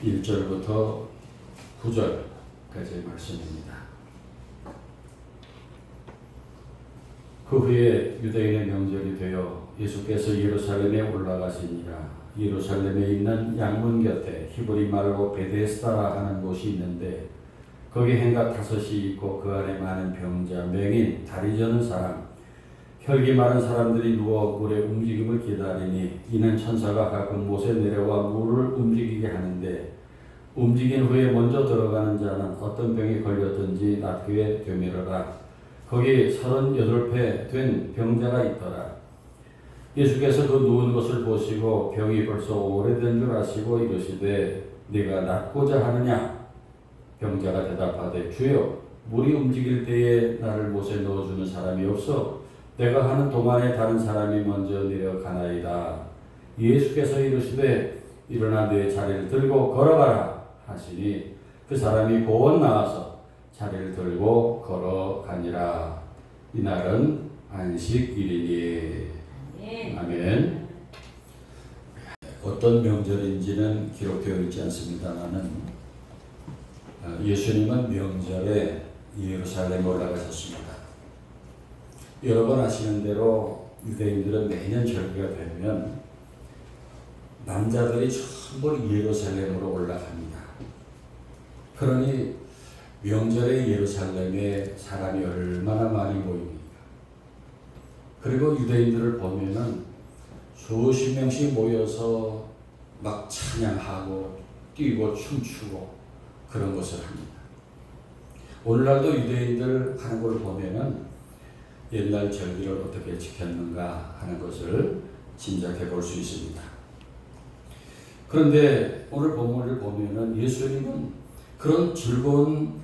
1절부터 9절까지의 말씀입니다. 그 후에 유대인의 명절이 되어 예수께서 예루살렘에 올라가시니라. 예루살렘에 있는 양문 곁에 히브리 말로 베데스다라 하는 곳이 있는데 거기 행각 5이 있고 그 안에 많은 병자, 맹인, 다리 저는 사람, 혈기 많은 사람들이 누워 물의 움직임을 기다리니 이는 천사가 가끔 못에 내려와 물을 움직이게 하는데 움직인 후에 먼저 들어가는 자는 어떤 병에 걸렸든지 낫게 되미르라. 거기 38배 된 병자가 있더라. 예수께서 그 누운 것을 보시고 병이 벌써 오래된 줄 아시고 이르시되 네가 낫고자 하느냐? 병자가 대답하되 주여 물이 움직일 때에 나를 못에 넣어주는 사람이 없어 내가 하는 동안에 다른 사람이 먼저 내려가나이다. 예수께서 이르시되 일어나 네 자리를 들고 걸어가라 하시니 그 사람이 곧 나와서 자리를 들고 걸어가니라. 이날은 안식일이니. 아멘. 어떤 명절인지는 기록되어 있지 않습니다만은 예수님은 명절에 예루살렘에 올라가셨습니다. 여러분 아시는 대로 유대인들은 매년 절기가 되면 남자들이 전부 예루살렘으로 올라갑니다. 그러니 명절에 예루살렘에 사람이 얼마나 많이 모입니까? 그리고 유대인들을 보면은 수십 명씩 모여서 막 찬양하고 뛰고 춤추고 그런 것을 합니다. 오늘날도 유대인들 하는 걸 보면은 옛날 절기를 어떻게 지켰는가 하는 것을 짐작해 볼 수 있습니다. 그런데 오늘 본문을 보면은 예수님은 그런 즐거운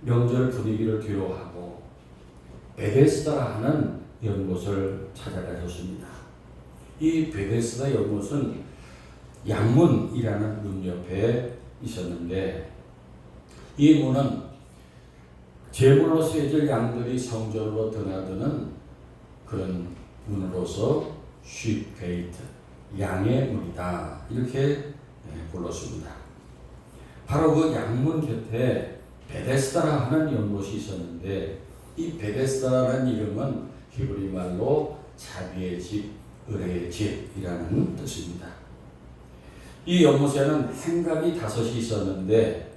명절 분위기를 뒤로하고 베데스다 하는 연못을 찾아가셨습니다. 이 베데스다 연못은 양문이라는 문 옆에 있었는데 이 문은 제물로 쓰여질 양들이 성전으로 드나드는 그런 문으로서 sheep gate, 양의 문이다 이렇게 불렀습니다. 바로 그 양문 곁에 베데스다라 하는 연못이 있었는데 이 베데스다라는 이름은 히브리 말로 자비의 집, 은혜의 집이라는 뜻입니다. 이 연못에는 행각이 5이 있었는데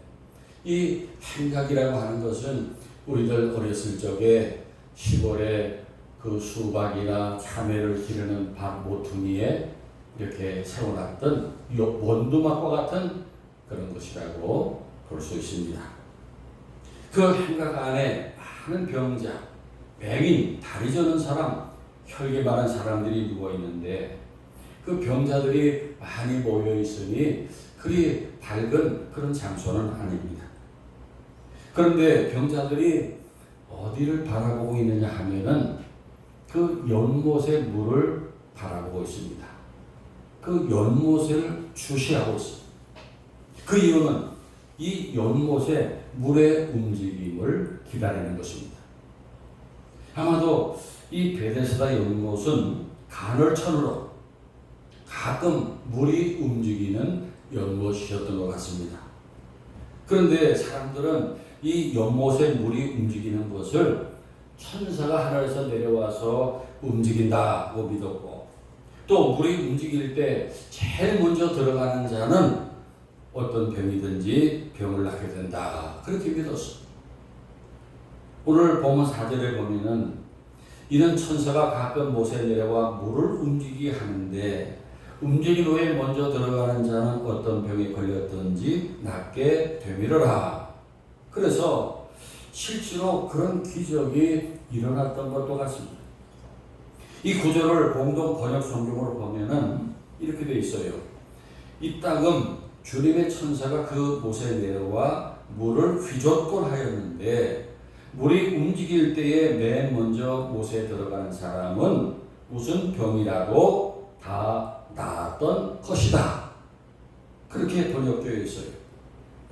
이 행각이라고 하는 것은 우리들 어렸을 적에 시골에 그 수박이나 참외를 기르는 밭 모퉁이에 이렇게 세워놨던 원두막과 같은 그런 것이라고 볼 수 있습니다. 그 행각 안에 많은 병자, 맹인, 다리 저는 사람, 혈기 많은 사람들이 누워 있는데 그 병자들이 많이 모여 있으니 그리 밝은 그런 장소는 아닙니다. 그런데 병자들이 어디를 바라보고 있느냐 하면은 그 연못의 물을 바라보고 있습니다. 그 연못을 주시하고 있습니다. 그 이유는 이 연못의 물의 움직임을 기다리는 것입니다. 아마도 이 베데스다 연못은 간헐천으로 가끔 물이 움직이는 연못이었던 것 같습니다. 그런데 사람들은 이 연못의 물이 움직이는 것을 천사가 하늘에서 내려와서 움직인다고 믿었고 또 물이 움직일 때 제일 먼저 들어가는 자는 어떤 병이든지 병을 낫게 된다 그렇게 믿었습니다. 오늘 본문 4절에 보면은 이는 천사가 가끔 못에 내려와 물을 움직이게 하는데 움직인 후에 먼저 들어가는 자는 어떤 병에 걸렸든지 낫게 되미르라. 그래서 실제로 그런 기적이 일어났던 것도 같습니다. 이 구절을 공동 번역 성경으로 보면은 이렇게 되어 있어요. 이따금 주님의 천사가 그 못에 내려와 물을 휘젓곤 하였는데 물이 움직일 때에 맨 먼저 못에 들어가는 사람은 무슨 병이라도 다 나았던 것이다. 그렇게 번역되어 있어요.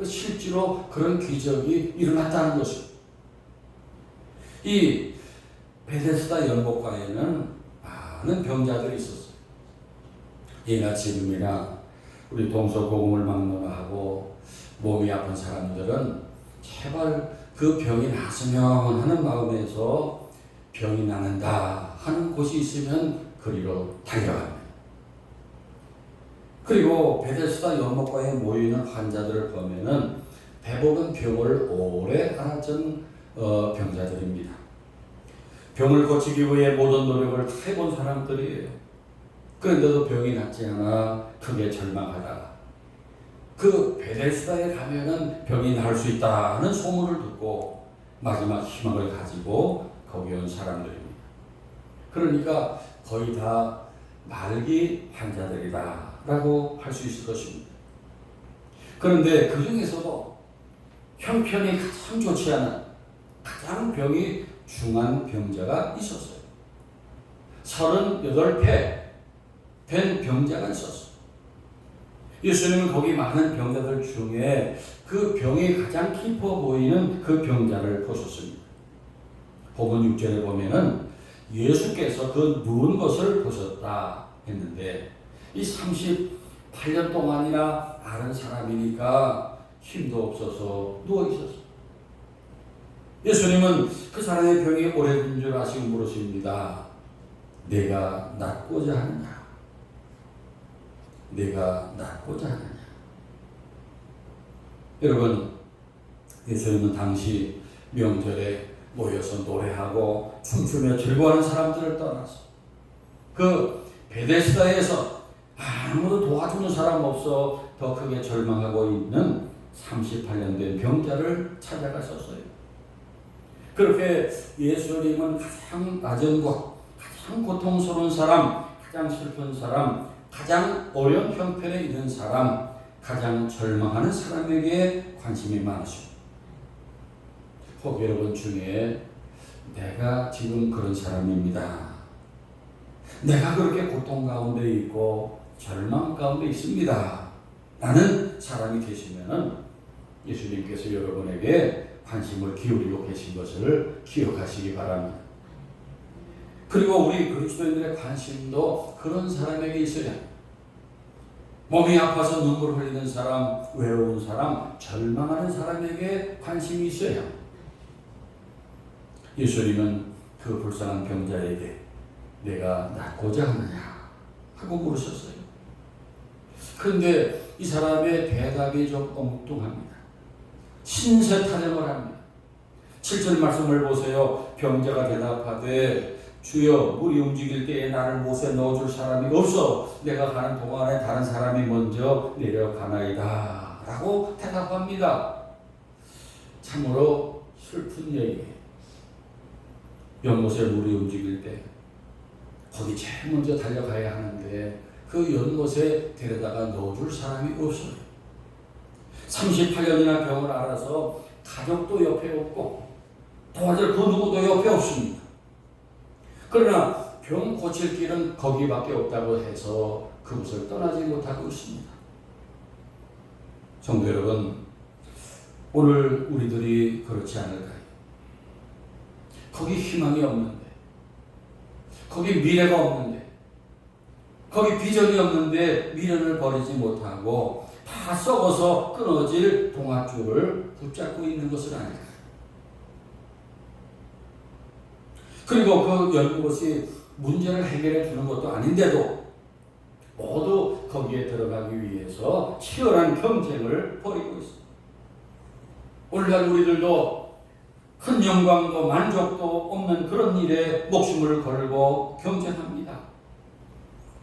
실제로 그런 기적이 일어났다는 것입니다. 이 베데스다 연못가에는 많은 병자들이 있었어요. 예나 지금이나 우리 동서고금을 막론하고 몸이 아픈 사람들은 제발 그 병이 났으면 하는 마음에서 병이 나는다 하는 곳이 있으면 그리로 달려갑니다. 그리고 베데스다 연못가에 모이는 환자들을 보면은 대부분 병을 오래 앓았던 병자들입니다. 병을 고치기 위해 모든 노력을 다 해본 사람들이에요. 그런데도 병이 낫지 않아 크게 절망하다가 그 베데스다에 가면은 병이 나을 수 있다는 소문을 듣고 마지막 희망을 가지고 거기 온 사람들입니다. 그러니까 거의 다 말기 환자들이다 라고 할 수 있을 것입니다. 그런데 그 중에서도 형편이 가장 좋지 않은 가장 병이 중한 병자가 있었어요. 38회 된 병자가 있었어요. 예수님은 거기 많은 병자들 중에 그 병이 가장 깊어 보이는 그 병자를 보셨습니다. 복음 6절에 보면은 예수께서 그 누운 것을 보셨다 했는데 이 38년 동안이나 앓은 사람이니까 힘도 없어서 누워 있었어요. 예수님은 그 사람의 병이 오래된 줄 아시고 물으십니다. 내가 낫고자 하느냐? 내가 낫고자 하느냐? 여러분, 예수님은 당시 명절에 모여서 노래하고 춤추며 즐거워하는 사람들을 떠나서 그 베데스다에서 아무도 도와주는 사람 없어 더 크게 절망하고 있는 38년 된 병자를 찾아가셨어요. 그렇게 예수님은 가장 낮은 곳, 가장 고통스러운 사람, 가장 슬픈 사람, 가장 어려운 형편에 있는 사람, 가장 절망하는 사람에게 관심이 많으시고 혹 여러분 중에 내가 지금 그런 사람입니다. 내가 그렇게 고통 가운데 있고 절망 가운데 있습니다. 라는 사람이 계시면은 예수님께서 여러분에게 관심을 기울이고 계신 것을 기억하시기 바랍니다. 그리고 우리 그리스도인들의 관심도 그런 사람에게 있어야 합니다. 몸이 아파서 눈물 흘리는 사람, 외로운 사람, 절망하는 사람에게 관심이 있어야 합니다. 예수님은 그 불쌍한 병자에게 내가 낫고자 하느냐 하고 물으셨어요. 그런데 이 사람의 대답이 좀 엉뚱합니다. 신세 타령을 합니다. 7절 말씀을 보세요. 병자가 대답하되 주여 물이 움직일 때에 나를 못에 넣어줄 사람이 없어 내가 가는 동안에 다른 사람이 먼저 내려가나이다 라고 대답합니다. 참으로 슬픈 얘기예요. 연못에 물이 움직일 때 거기 제일 먼저 달려가야 하는데 그 연못에 데려다가 넣어줄 사람이 없어요. 38년이나 병을 앓아서 가족도 옆에 없고 도와줄 그 누구도 옆에 없습니다. 그러나 병 고칠 길은 거기밖에 없다고 해서 그곳을 떠나지 못하고 있습니다. 성도 여러분, 오늘 우리들이 그렇지 않을까요? 거기 희망이 없는데, 거기 미래가 없는데, 거기 비전이 없는데 미련을 버리지 못하고 다 썩어서 끊어질 동아줄을 붙잡고 있는 것은 아닐까요? 그리고 그 연못이 문제를 해결해 주는 것도 아닌데도 모두 거기에 들어가기 위해서 치열한 경쟁을 벌이고 있습니다. 오늘날 우리들도 큰 영광도 만족도 없는 그런 일에 목숨을 걸고 경쟁합니다.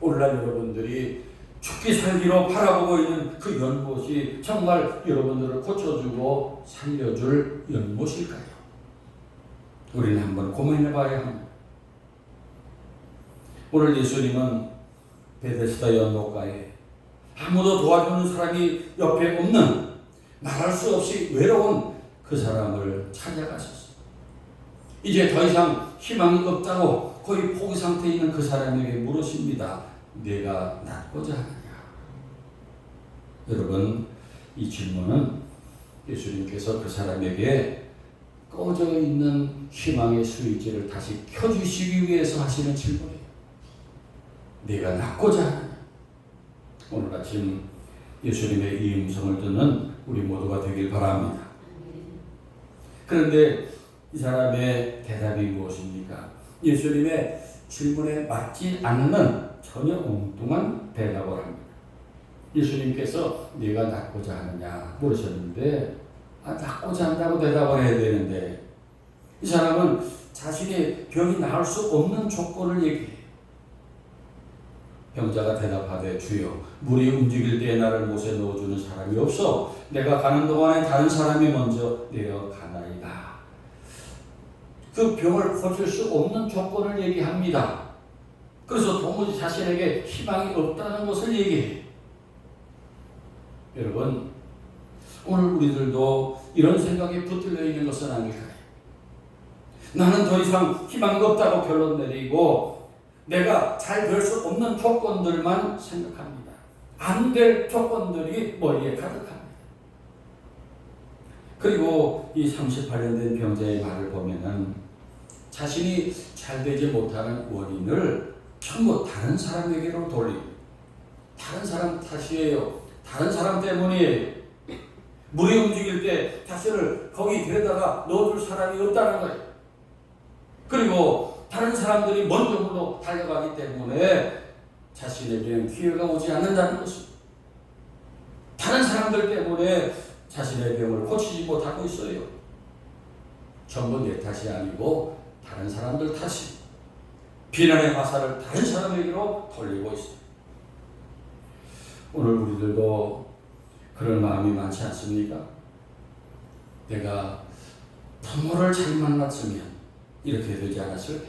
오늘날 여러분들이 죽기 살기로 바라보고 있는 그 연못이 정말 여러분들을 고쳐주고 살려줄 연못일까요? 우리는 한번 고민해 봐야 합니다. 오늘 예수님은 베데스다 연못가에 아무도 도와주는 사람이 옆에 없는 말할 수 없이 외로운 그 사람을 찾아가셨어요. 이제 더 이상 희망이 없다고 거의 포기 상태에 있는 그 사람에게 물으십니다. 내가 낫고자 하느냐? 여러분, 이 질문은 예수님께서 그 사람에게 꺼져 있는 희망의 스위치를 다시 켜주시기 위해서 하시는 질문이에요. 내가 낫고자 하느냐? 오늘 아침 예수님의 이 음성을 듣는 우리 모두가 되길 바랍니다. 그런데 이 사람의 대답이 무엇입니까? 예수님의 질문에 맞지 않는 전혀 엉뚱한 대답을 합니다. 예수님께서 네가 낫고자 하느냐 물으셨는데 낫고자 한다고 대답을 해야 되는데 이 사람은 자신의 병이 나을 수 없는 조건을 얘기해요. 병자가 대답하되 주여 물이 움직일 때에 나를 못에 넣어주는 사람이 없어 내가 가는 동안에 다른 사람이 먼저 내려가나이다. 그 병을 고칠 수 없는 조건을 얘기합니다. 그래서 도무지 자신에게 희망이 없다는 것을 얘기해요. 여러분 오늘 우리들도 이런 생각에 붙들려 있는 것은 아닐까요? 나는 더 이상 희망이 없다고 결론 내리고 내가 잘 될 수 없는 조건들만 생각합니다. 안 될 조건들이 머리에 가득합니다. 그리고 이 38년 된 병자의 말을 보면은 자신이 잘 되지 못하는 원인을 전부 다른 사람에게로 돌리고 다른 사람 탓이에요. 다른 사람 때문이에요. 물이 움직일 때 자신을 거기 데려다가 넣어줄 사람이 없다는 거예요. 그리고 다른 사람들이 먼저 물로 달려가기 때문에 자신에게는 기회가 오지 않는다는 것입니다. 다른 사람들 때문에 자신의 병을 고치지 못하고 있어요. 전부 내 탓이 아니고 다른 사람들 탓이 비난의 화살을 다른 사람에게로 돌리고 있어요. 오늘 우리들도 그런 마음이 많지 않습니까? 내가 부모를 잘 만났으면 이렇게 되지 않았을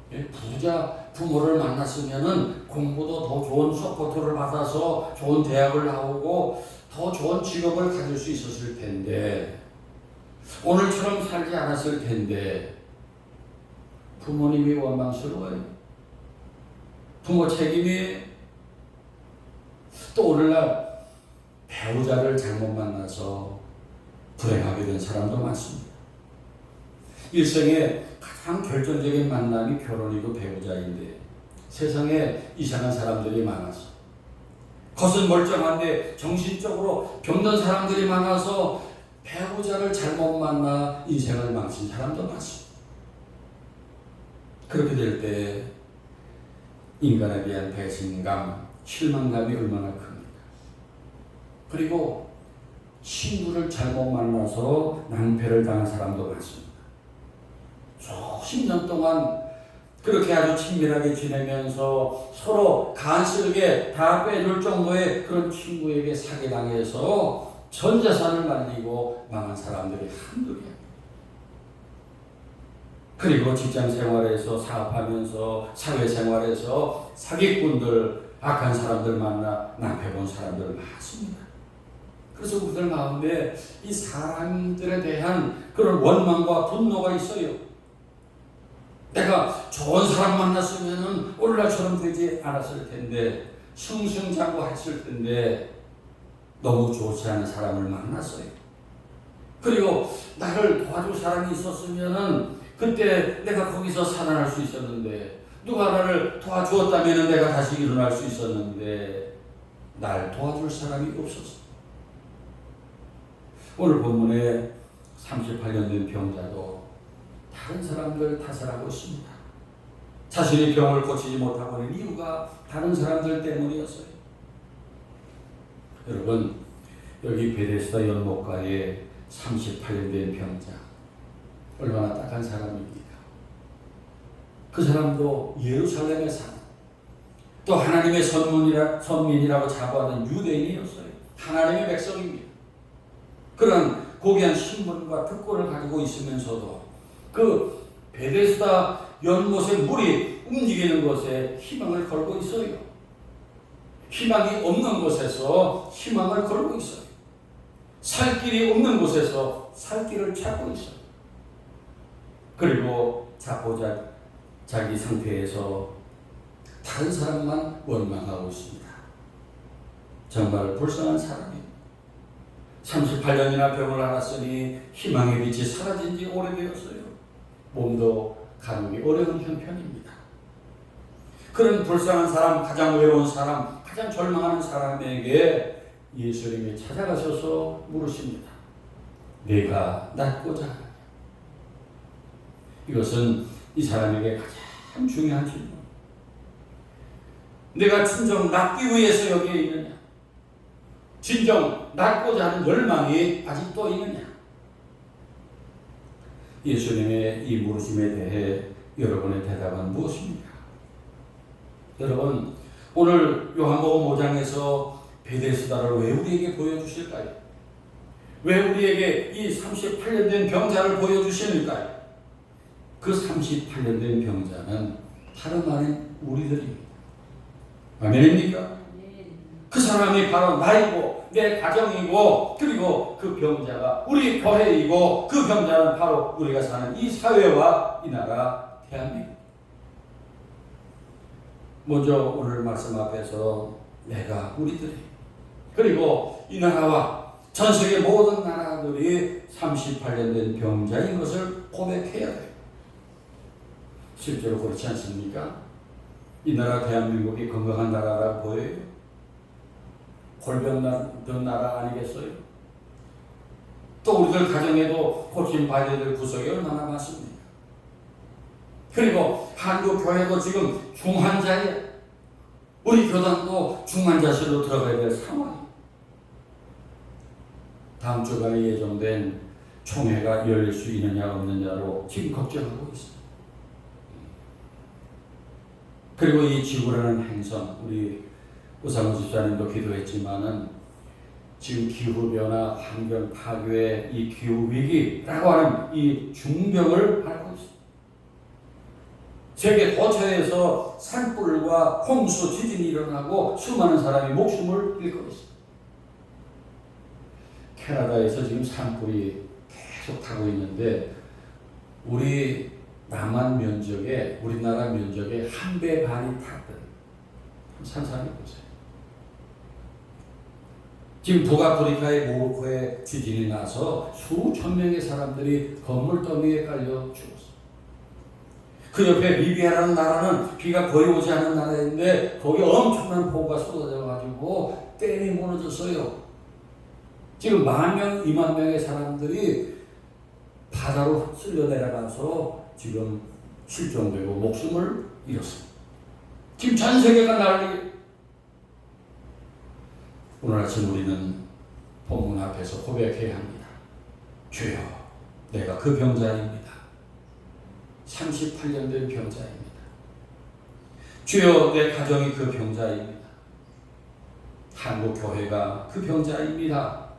텐데 부자 부모를 만났으면 공부도 더 좋은 서포트를 받아서 좋은 대학을 나오고 더 좋은 직업을 가질 수 있었을 텐데 오늘처럼 살지 않았을 텐데 부모님이 원망스러워요. 부모 책임이 또 오늘날 배우자를 잘못 만나서 불행하게 된 사람도 많습니다. 일생의 가장 결정적인 만남이 결혼이고 배우자인데 세상에 이상한 사람들이 많아서 겉은 멀쩡한데 정신적으로 병든 사람들이 많아서 배우자를 잘못 만나 인생을 망친 사람도 많습니다. 그렇게 될 때 인간에 대한 배신감, 실망감이 얼마나 큽니까? 그리고 친구를 잘못 만나서 낭패를 당한 사람도 많습니다. 수십 년 동안 그렇게 아주 친밀하게 지내면서 서로 간쓸게 다 빼줄 정도의 그런 친구에게 사기당해서 전 재산을 날리고 망한 사람들이 한둘이야. 그리고 직장 생활에서 사업하면서 사회생활에서 사기꾼들, 악한 사람들 만나 낭패 본 사람들 많습니다. 그래서 우리들 마음에 이 사람들에 대한 그런 원망과 분노가 있어요. 내가 좋은 사람 만났으면 오늘날처럼 되지 않았을 텐데 승승장구했을 텐데 너무 좋지 않은 사람을 만났어요. 그리고 나를 도와줄 사람이 있었으면 그때 내가 거기서 살아날 수 있었는데 누가 나를 도와주었다면 내가 다시 일어날 수 있었는데 날 도와줄 사람이 없었어. 오늘 본문에 38년 된 병자도 다른 사람들 탓을 하고 있습니다. 자신이 병을 고치지 못하고 있는 이유가 다른 사람들 때문이었어요. 여러분 여기 베데스다 연못가에 38년 된 병자 얼마나 딱한 사람입니까? 그 사람도 예루살렘에 사는 또 하나님의 선민이라고 자부하는 유대인이었어요. 하나님의 백성입니다. 그런 고귀한 신분과 특권을 가지고 있으면서도 그 베데스다 연못의 물이 움직이는 것에 희망을 걸고 있어요. 희망이 없는 곳에서 희망을 걸고 있어요. 살 길이 없는 곳에서 살 길을 찾고 있어요. 그리고 자기 상태에서 다른 사람만 원망하고 있습니다. 정말 불쌍한 사람입니다. 38년이나 병을 앓았으니 희망의 빛이 사라진 지 오래되었어요. 몸도 가누기 어려운 형편입니다. 그런 불쌍한 사람, 가장 외로운 사람, 가장 절망하는 사람에게 예수님이 찾아가셔서 물으십니다. 내가 낫고자 하느냐? 이것은 이 사람에게 가장 중요한 질문. 내가 진정 낫기 위해서 여기에 있느냐? 진정 낫고자 하는 열망이 아직도 있느냐? 예수님의 이 물으심에 대해 여러분의 대답은 무엇입니까? 여러분, 오늘 요한복음 5장에서 베데스다를 왜 우리에게 보여주실까요? 왜 우리에게 이 38년 된 병자를 보여주십니까요? 그 38년 된 병자는 다름 아닌 우리들입니다. 아멘입니까? 그 사람이 바로 나이고 내 가정이고 그리고 그 병자가 우리 교회이고 그 병자는 바로 우리가 사는 이 사회와 이 나라 대한민국. 먼저 오늘 말씀 앞에서 내가 우리들이 그리고 이 나라와 전 세계 모든 나라들이 38년 된 병자인 것을 고백해야 돼요. 실제로 그렇지 않습니까? 이 나라 대한민국이 건강한 나라라 보여요? 골병난 나라 아니겠어요? 또 우리들 가정에도 고침받아야 될 구석이 얼마나 많습니까? 그리고 한국 교회도 지금 중환자에 우리 교단도 중환자실로 들어가야 될 상황이에요. 다음 주간에 예정된 총회가 열릴 수 있느냐 없느냐로 지금 걱정하고 있습니다. 그리고 이 지구라는 행성, 우리 우상호 집사님도 기도했지만은 지금 기후변화, 환경 파괴, 이 기후위기라고 하는 이 중병을 앓고 있습니다. 세계 도처에서 산불과 홍수, 지진이 일어나고 수많은 사람이 목숨을 잃고 있습니다. 캐나다에서 지금 산불이 계속 타고 있는데 우리 남한 면적에 우리나라 면적의 1배 반이 탔던 상상해 보세요. 지금 북아프리카의 모로코에 지진이 나서 수천 명의 사람들이 건물 더미에 깔려 죽었어요. 그 옆에 리비아라는 나라는 비가 거의 오지 않은 나라인데 거기 엄청난 폭우가 쏟아져가지고 댐이 무너졌어요. 지금 10,000명, 20,000명의 사람들이 바다로 쓸려 내려가서 지금 실종되고 목숨을 잃었습니다. 지금 전 세계가 난리. 오늘 아침 우리는 본문 앞에서 고백해야 합니다. 주여, 내가 그 병자입니다. 38년 된 병자입니다. 주여, 내 가정이 그 병자입니다. 한국 교회가 그 병자입니다.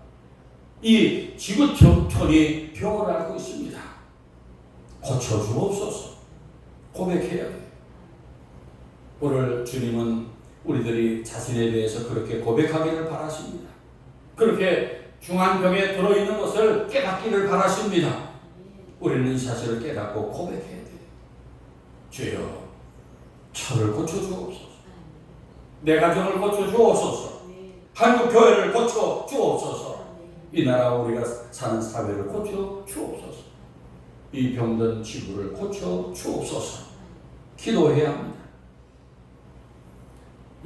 이 지구촌이 병을 앓고 있습니다. 고쳐주옵소서. 고백해야 돼요. 오늘 주님은 우리들이 자신에 대해서 그렇게 고백하기를 바라십니다. 그렇게 중환병에 들어있는 것을 깨닫기를 바라십니다. 우리는 이 사실을 깨닫고 고백해야 돼요. 주여, 저를 고쳐주옵소서. 내 가정을 고쳐주옵소서. 한국 교회를 고쳐주옵소서. 이 나라 우리가 사는 사회를 고쳐주옵소서. 이 병든 지구를 고쳐주옵소서. 기도해야 합니다.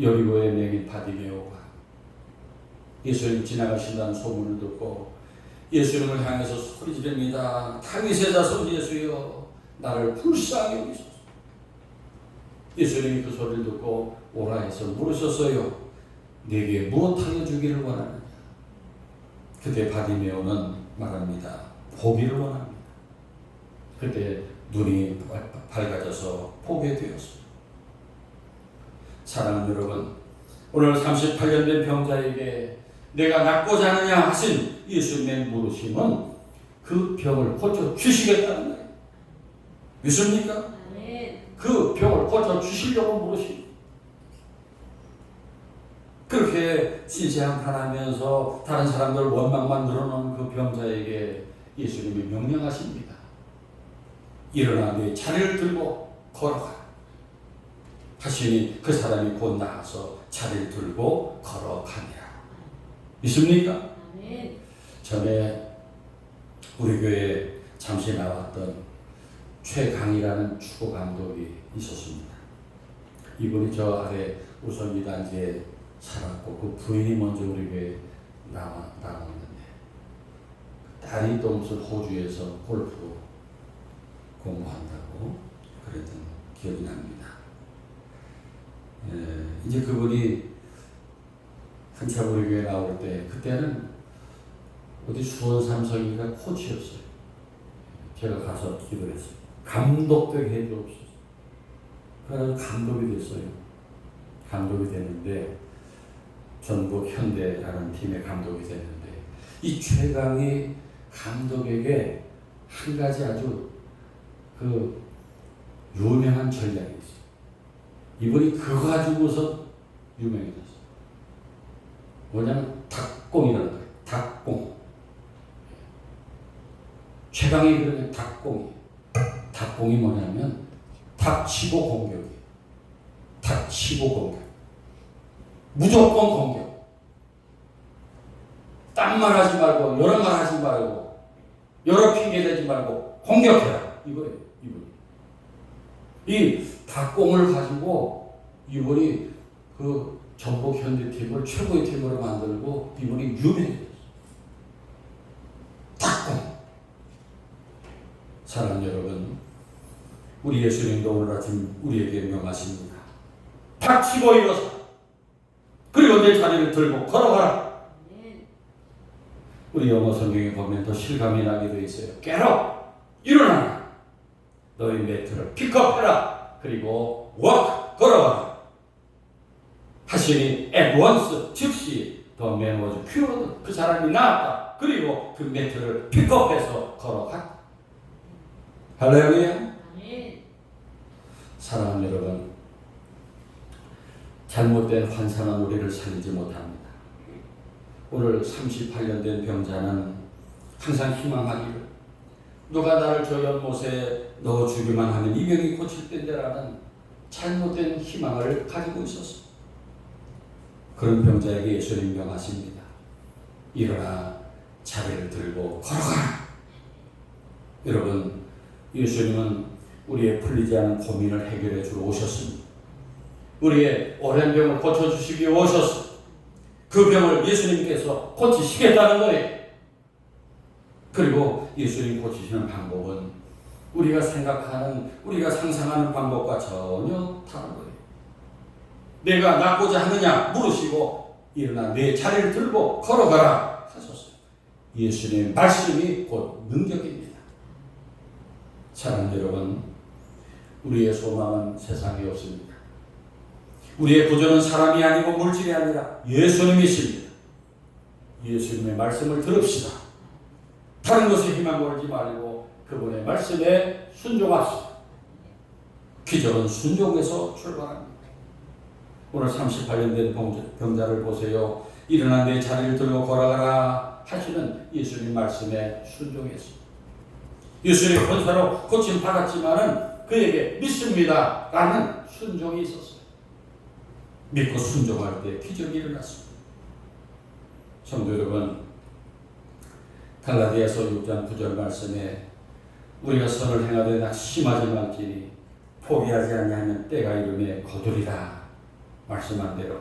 여리고의 맹인 바디메오가 예수님 지나가신다는 소문을 듣고 예수님을 향해서 소리 지릅니다. 다윗의 자손 예수여, 나를 불쌍히 여기소서. 예수님이 그 소리를 듣고 오라 해서 물으셨어요. 내게 무엇하여 주기를 원하느냐? 그때 바디메오는 말합니다. 보기를 원합니다. 그때 눈이 밝아져서 보게 되었습니다. 사랑하는 여러분, 오늘 38년 된 병자에게 내가 낫고자 하느냐 하신 예수님의 물으심은 그 병을 고쳐주시겠다는 거예요. 믿습니까? 그 병을 고쳐주시려고 물으십니다. 그렇게 신세한탄하면서 다른 사람들 원망만 늘어놓은 그 병자에게 예수님이 명령하십니다. 일어나 네 자리를 들고 걸어가. 하시니 그 사람이 곧 나와서 자리를 들고 걸어가니라. 믿습니까? 전에 우리 교회에 잠시 나왔던 최강이라는 축구 감독이 있었습니다. 이분이 저 아래 우선이단지에 살았고 그 부인이 먼저 우리 교회에 나왔는데 딸이 또 무슨 호주에서 골프 공부한다고 그랬던 기억이 납니다. 이제 그분이 한참 우리 교회 나올 때 그때는 어디 수원 삼성인가 코치였어요. 제가 가서 기도했어요. 감독되게 해주옵소서. 그래서 감독이 됐어요. 감독이 됐는데 전북 현대라는 팀의 감독이 됐는데 이 최강희 감독에게 한 가지 아주 그 유명한 전략이 있어요. 이분이 그거 가지고서 유명해졌어요. 뭐냐면 닭공이라는 거예요. 닭공. 최강희 그러면 닭공이. 닭공이 뭐냐면 닭치고 공격이에요. 닭치고 공격. 무조건 공격. 딴 말 하지 말고 여러 말 하지 말고 여러 핑계 대지 말고 공격해라. 이거예요. 이 닭공을 가지고 이분이 그 전북 현대팀을 최고의 팀으로 만들고 이분이 유명해졌어요. 닭공. 사랑하는 여러분, 우리 예수님도 오늘 아침 우리에게 명하십니다. 닥치고 일어서 그리고 내 자리를 들고 걸어가라. 우리 영어 성경에 보면 더 실감이 나게 되어 있어요. Get up! 일어나라. 너희 매트를 픽업해라. 그리고 walk! 걸어가라. 하시니 at once 즉시 the man was cured. 그 사람이 나았다. 그리고 그 매트를 픽업해서 걸어갔다. 할렐루야. 사랑하는 여러분, 잘못된 환상은 우리를 살리지 못합니다. 오늘 38년 된 병자는 항상 희망하기를 누가 나를 저 연못에 넣어주기만 하면 이 병이 고칠 텐데라는 잘못된 희망을 가지고 있었습니다. 그런 병자에게 예수님 명하십니다. 일어나 자리를 들고 걸어가라. 여러분, 예수님은 우리의 풀리지 않은 고민을 해결해 주러 오셨습니다. 우리의 오랜 병을 고쳐주시기 위해 오셨습니다. 그 병을 예수님께서 고치시겠다는 거예요. 그리고 예수님 고치시는 방법은 우리가 생각하는, 우리가 상상하는 방법과 전혀 다른 거예요. 내가 낫고자 하느냐 물으시고 일어나 내 자리를 들고 걸어가라 하셨어요. 예수님의 말씀이 곧 능력입니다. 사랑하는 여러분, 우리의 소망은 세상에 없습니다. 우리의 구조는 사람이 아니고 물질이 아니라 예수님이십니다. 예수님의 말씀을 들읍시다. 다른 것에 희망 걸지 말고 그분의 말씀에 순종합시다. 기적은 순종에서 출발합니다. 오늘 38년 된 병자를 보세요. 일어나 내 자리를 들고 걸어가라 하시는 예수님 말씀에 순종했습니다. 예수님의 권세로 고침 받았지만은 그에게 믿습니다 라는 순종이 있었어요. 믿고 순종할 때 기적이 일어났습니다. 성도 여러분, 갈라디아서 6장 9절 말씀에 우리가 선을 행하되 낙심하지 말지니 포기하지 아니하면 때가 이름에 거두리라 말씀한 대로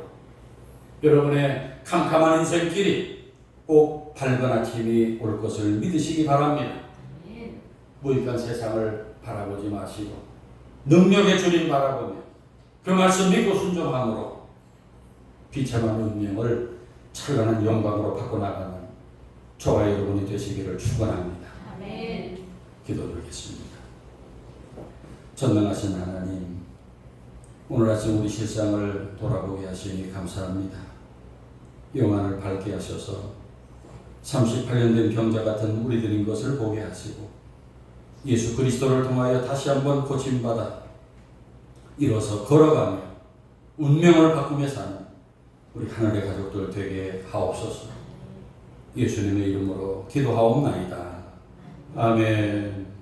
여러분의 캄캄한 인생길이 꼭 밝은 아침이 올 것을 믿으시기 바랍니다. 무익한 세상을 바라보지 마시고 능력의 주님 바라보며 그 말씀 믿고 순종함으로 비참한 운명을 찬란한 영광으로 바꿔나가는 저와 여러분이 되시기를 축원합니다. 아멘. 기도드리겠습니다. 전능하신 하나님, 오늘 아침 우리 실상을 돌아보게 하시니 감사합니다. 영안을 밝게 하셔서 38년 된 병자 같은 우리들인 것을 보게 하시고 예수 그리스도를 통하여 다시 한번 고침받아 일어서 걸어가며 운명을 바꾸며 사는 우리 하늘의 가족들 되게 하옵소서. 예수님의 이름으로 기도하옵나이다. 아멘.